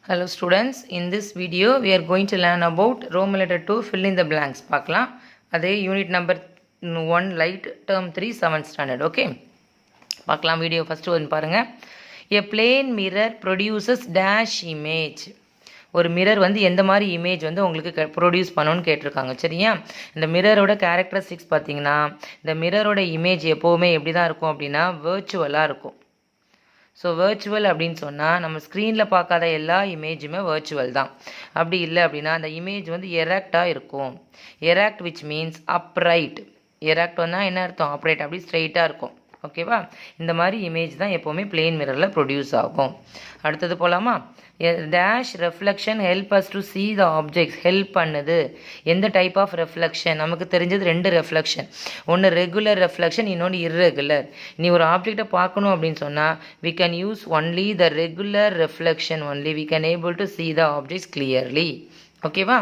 Hello students, in this video we are going to learn about Roman letter 2 fill in the blanks பார்க்கலாம். அதே unit number 1 light term 3 7th standard. Okay, பார்க்கலாம். Video first one பாருங்க. A plane mirror produces dash image. ஒரு mirror வந்து எந்த மாதிரி image வந்து உங்களுக்கு ப்ரொடியூஸ் பண்ணணும்னு கேட்டிருக்காங்க. சரியா, இந்த மிரரோட கேரக்டரிஸ்டிக்ஸ் பார்த்தீங்கன்னா இந்த மிரரோட இமேஜ் எப்போவுமே எப்படி தான் இருக்கும் அப்படின்னா வேர்ச்சுவலாக இருக்கும். ஸோ வேர்ச்சுவல் அப்படின்னு சொன்னால் நம்ம ஸ்க்ரீனில் பார்க்காத எல்லா இமேஜுமே வேர்ச்சுவல் தான். அப்படி இல்லை அப்படின்னா அந்த இமேஜ் வந்து எராக்டாக இருக்கும். Erect which means upright. Erect வந்தால் என்ன அர்த்தம்? அப்ரைட், அப்படி ஸ்ட்ரைட்டாக இருக்கும். ஓகேவா, இந்த மாதிரி இமேஜ் தான் எப்போவுமே பிளேன் மிரரில் ப்ரொடியூஸ் ஆகும். அடுத்தது போகலாமா? Dash reflection help us to see the objects. Help பண்ணுது. எந்த டைப் ஆஃப் ரெஃப்ளெக்ஷன்? நமக்கு தெரிஞ்சது ரெண்டு ரெஃப்ளெக்ஷன். ஒன்று ரெகுலர் ரெஃப்ளெக்ஷன், இன்னொன்று இர்ரெகுலர். நீ ஒரு ஆப்ஜெக்டை பார்க்கணும் அப்படின்னு சொன்னால் we can use only the regular reflection only. We can able to see the objects clearly. ஓகேவா,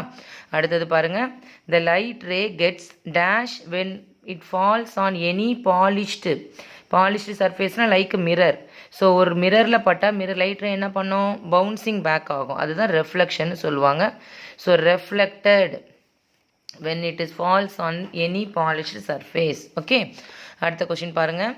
அடுத்தது பாருங்கள். the light ray gets dash when it falls on any polished சர்ஃபேஸ்னால் லைக் மிரர். ஸோ ஒரு மிரரில் பட்டால் மிரர் லைட் ரே என்ன பண்ணும்? Bouncing back ஆகும். அதுதான் ரெஃப்ளெக்ஷன் சொல்லுவாங்க. So reflected when it is falls on any polished surface. Okay, அடுத்த கொஷின் பாருங்கள்.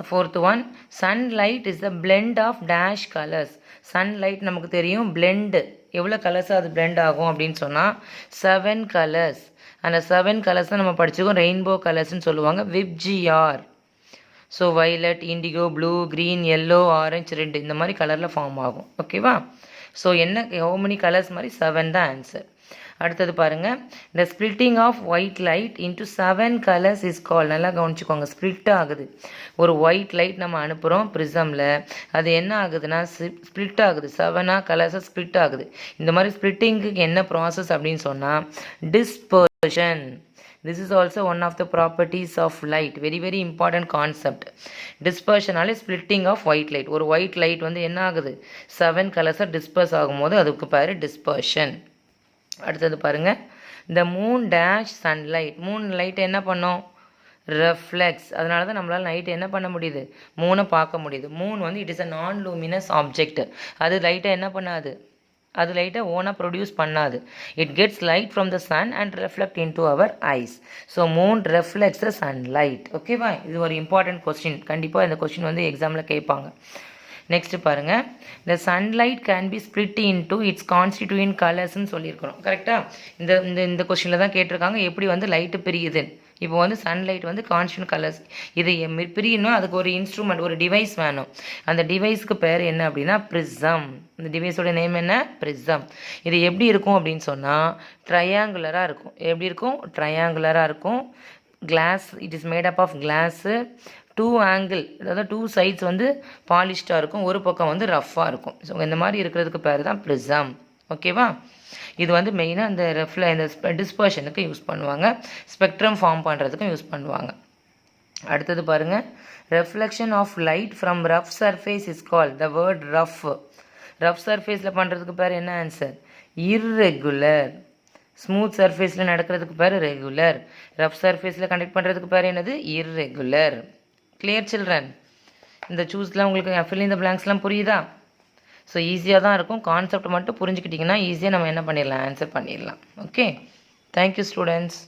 Fourth one, sunlight is the blend of dash colours. Sunlight நமக்கு தெரியும் பிளெண்டு, எவ்வளோ கலர்ஸ் அது பிளெண்ட் ஆகும் அப்படின்னு சொன்னால் 7 கலர்ஸ். அந்த 7 கலர்ஸ் தான் நம்ம படிச்சுக்கோம், ரெயின்போ கலர்ஸ்ன்னு சொல்லுவாங்க, VIBGYOR. So violet, indigo, blue, green, yellow, orange, red, இந்த மாதிரி கலரில் ஃபார்ம் ஆகும். ஓகேவா, ஸோ என்ன ஹவு மெனி கலர்ஸ் மாதிரி 7 தான் ஆன்சர். அடுத்தது பாருங்கள். இந்த splitting of white light into 7 colours is call. நல்லா கவனிச்சுக்கோங்க, ஸ்ப்ளிட் ஆகுது. ஒரு ஒயிட் லைட் நம்ம அனுப்புகிறோம் ப்ரிசமில், அது என்ன ஆகுதுன்னா ஸ்ப்ளிட் ஆகுது. 7 கலர்ஸாக ஸ்ப்ளிட் ஆகுது. இந்த மாதிரி ஸ்ப்ளிட்டிங்க்கு என்ன ப்ராசஸ் அப்படின்னு சொன்னால் dispersion. This is also one of the properties of light. Very very important concept. Dispersion Ale splitting of white light. ஒரு white light வந்து என்ன ஆகுது? 7 கலர்ஸாக டிஸ்பர்ஸ் ஆகும்போது அதுக்கு பேர் டிஸ்பர்ஷன். அடுத்தது பாருங்கள். இந்த Moon dash sunlight. Moon light என்ன பண்ணோம்? ரெஃப்ளெக்ஸ். அதனால தான் நம்மளால் நைட்டு என்ன பண்ண முடியுது? மூனை பார்க்க முடியுது. மூன் வந்து இட் இஸ் அ நான் லூமினஸ் ஆப்ஜெக்ட். அது லைட்டை என்ன பண்ணாது? அது லைட்டை ஓனாக ப்ரொடியூஸ் பண்ணாது. It gets light from the sun and reflect into our eyes. So moon reflects the sunlight. ஓகேவா, இது ஒரு இம்பார்ட்டன்ட் கொஸ்டின். கண்டிப்பாக இந்த கொஸ்டின் வந்து எக்ஸாமில் கேட்பாங்க. நெக்ஸ்ட்டு பாருங்கள். இந்த sunlight can be split into its constituent கலர்ஸ்ன்னு சொல்லியிருக்கிறோம். கரெக்டாக இந்த இந்த இந்த கொஸ்டினில் தான் கேட்டிருக்காங்க எப்படி வந்து லைட்டு பிரியுது. இப்போ வந்து சன்லைட் வந்து கான்ஸ்டியூண்ட் கலர்ஸ். இதை பிரியணும், அதுக்கு ஒரு இன்ஸ்ட்ருமெண்ட், ஒரு டிவைஸ் வேணும். அந்த டிவைஸ்க்கு பேர் என்ன அப்படின்னா ப்ரிசம். இந்த டிவைஸோட நேம் என்ன? ப்ரிசம். இது எப்படி இருக்கும் அப்படின்னு சொன்னால் ட்ரையாங்குலராக இருக்கும். எப்படி இருக்கும்? ட்ரையாங்குலராக இருக்கும். Glass, it is made up of glass. 2 angle, அதாவது 2 சைட்ஸ் வந்து பாலிஷ்டாக இருக்கும், ஒரு பக்கம் வந்து ரஃப்பாக இருக்கும். ஸோ இந்த மாதிரி இருக்கிறதுக்கு பேர் தான் ப்ரிசம். ஓகேவா, இது வந்து மெயினாக இந்த டிஸ்பர்ஷனுக்கு யூஸ் பண்ணுவாங்க, ஸ்பெக்ட்ரம் ஃபார்ம் பண்ணுறதுக்கும் யூஸ் பண்ணுவாங்க. அடுத்தது பாருங்கள். Reflection of light from rough surface is call. The word rough. Rough சர்ஃபேஸில் பண்ணுறதுக்கு பேர் என்ன ஆன்சர்? இர்ரெகுலர். ஸ்மூத் சர்ஃபேஸில் நடக்கிறதுக்கு பேர் ரெகுலர். ரஃப் சர்ஃபேஸில் கண்டக்ட் பண்ணுறதுக்கு பேர் என்னது? இர்ரெகுலர். Clear children? இந்த சூஸ்லாம் உங்களுக்கு ஃபில் இன் த பிளாங்க்ஸ்லாம் புரியுதா? ஸோ ஈஸியாக தான் இருக்கும். கான்செப்ட் மட்டும் புரிஞ்சுக்கிட்டிங்கன்னா ஈஸியாக நம்ம என்ன பண்ணிடலாம்? ஆன்சர் பண்ணிடலாம். Okay, thank you students.